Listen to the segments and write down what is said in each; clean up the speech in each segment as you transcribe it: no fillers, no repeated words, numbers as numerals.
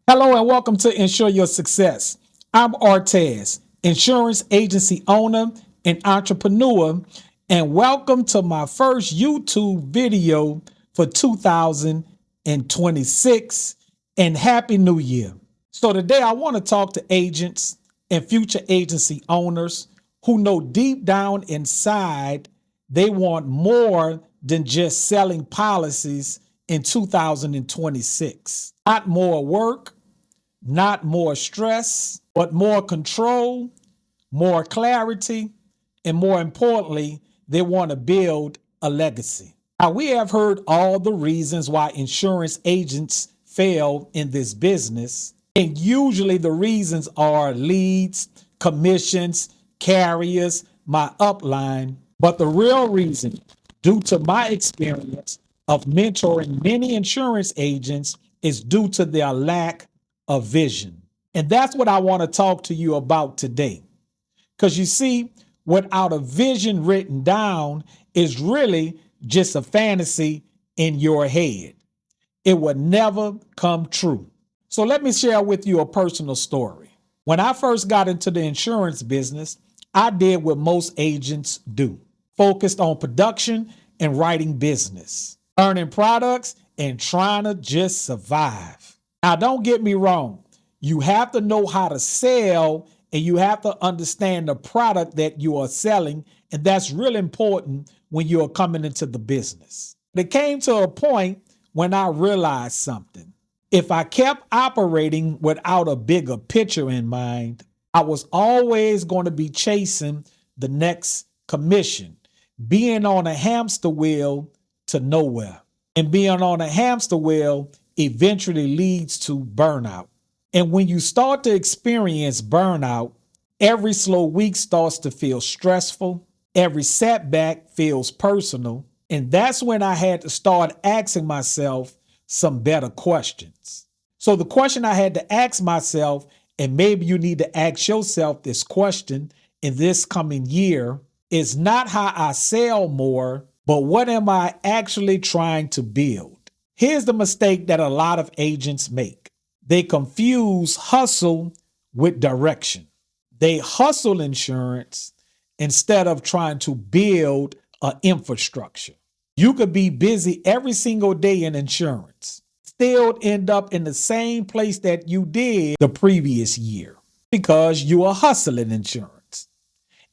Hello and welcome to Ensure Your Success. I'm Artez, insurance agency owner and entrepreneur, and welcome to my first YouTube video for 2026, and Happy New Year. So today I want to talk to agents and future agency owners who know deep down inside they want more than just selling policies in 2026. Not more work, not more stress, but more control, more clarity, and more importantly, they want to build a legacy. Now, we have heard all the reasons why insurance agents fail in this business, and usually the reasons are leads, commissions, carriers, my upline. But the real reason, due to my experience of mentoring many insurance agents, is due to their lack of vision. And that's what I want to talk to you about today. Because you see, without a vision written down is really just a fantasy in your head. It will never come true. So let me share with you a personal story. When I first got into the insurance business, I did what most agents do, focused on production and writing business, earning products and trying to just survive. Now, don't get me wrong. You have to know how to sell and you have to understand the product that you are selling. And that's really important when you're coming into the business. It came to a point when I realized something. If I kept operating without a bigger picture in mind, I was always going to be chasing the next commission, being on a hamster wheel to nowhere. And being on a hamster wheel eventually leads to burnout. And when you start to experience burnout, every slow week starts to feel stressful. Every setback feels personal. And that's when I had to start asking myself some better questions. So the question I had to ask myself, and maybe you need to ask yourself this question in this coming year, is not how I sell more, but what am I actually trying to build? Here's the mistake that a lot of agents make. They confuse hustle with direction. They hustle insurance instead of trying to build an infrastructure. You could be busy every single day in insurance, still end up in the same place that you did the previous year because you are hustling insurance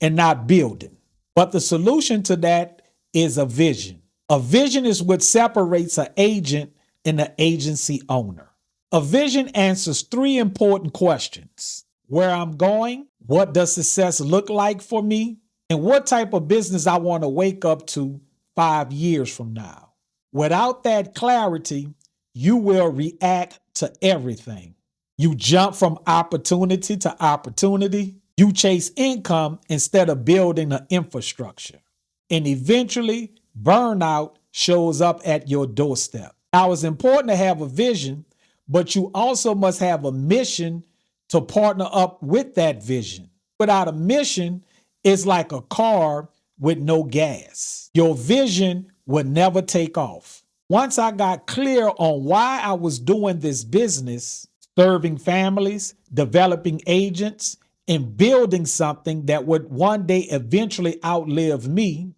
and not building. But the solution to that is a vision. A vision is what separates an agent and an agency owner. A vision answers three important questions: where I'm going, what does success look like for me, and what type of business I want to wake up to 5 years from now. Without that clarity, you will react to everything. You jump from opportunity to opportunity. You chase income instead of building an infrastructure. And eventually, burnout shows up at your doorstep. Now, it's important to have a vision, but you also must have a mission to partner up with that vision. Without a mission, it's like a car with no gas. Your vision would never take off. Once I got clear on why I was doing this business, serving families, developing agents, and building something that would one day eventually outlive me,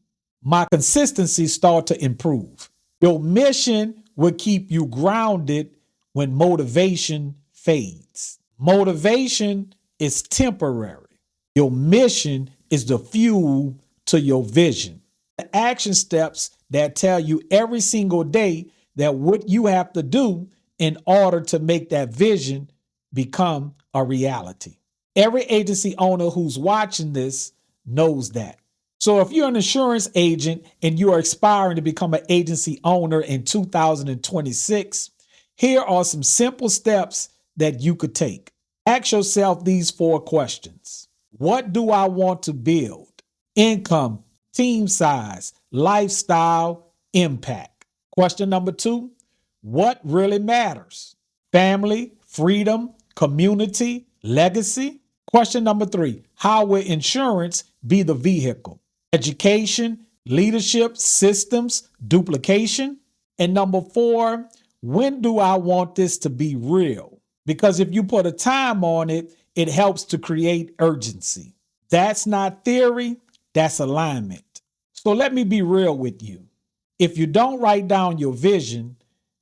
my consistency started to improve. Your mission will keep you grounded when motivation fades. Motivation is temporary. Your mission is the fuel to your vision. The action steps that tell you every single day that what you have to do in order to make that vision become a reality. Every agency owner who's watching this knows that. So if you're an insurance agent and you are aspiring to become an agency owner in 2026, here are some simple steps that you could take. Ask yourself these 4 questions. What do I want to build? Income, team size, lifestyle, impact. Question number 2, what really matters? Family, freedom, community, legacy. Question number 3, how will insurance be the vehicle? Education, leadership, systems, duplication. And number 4, when do I want this to be real? because if you put a time on it, it helps to create urgency. That's not theory, that's alignment. So let me be real with you. If you don't write down your vision,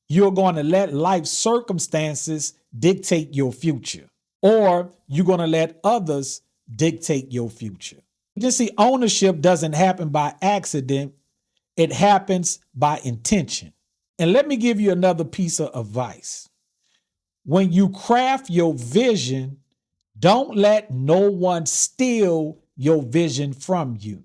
you're going to let life circumstances dictate your future, or you're going to let others dictate your future. Agency ownership doesn't happen by accident, it happens by intention. And let me give you another piece of advice. When you craft your vision, don't let no one steal your vision from you.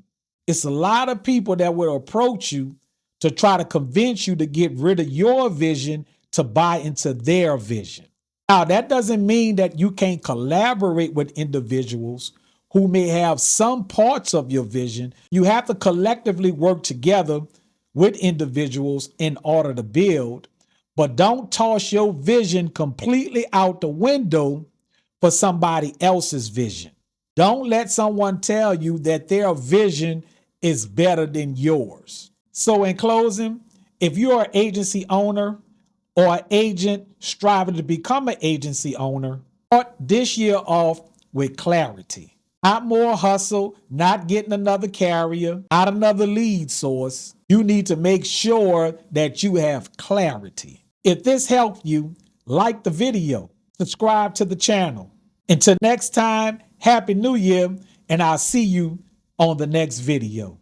It's a lot of people that will approach you to try to convince you to get rid of your vision to buy into their vision. Now, that doesn't mean that you can't collaborate with individuals who may have some parts of your vision. You have to collectively work together with individuals in order to build, but don't toss your vision completely out the window for somebody else's vision. Don't let someone tell you that their vision is better than yours. So in closing, if you're an agency owner or an agent striving to become an agency owner, start this year off with clarity. Not more hustle, not getting another carrier, not another lead source. You need to make sure that you have clarity. If this helped you, like the video, subscribe to the channel. Until next time, Happy New Year, and I'll see you on the next video.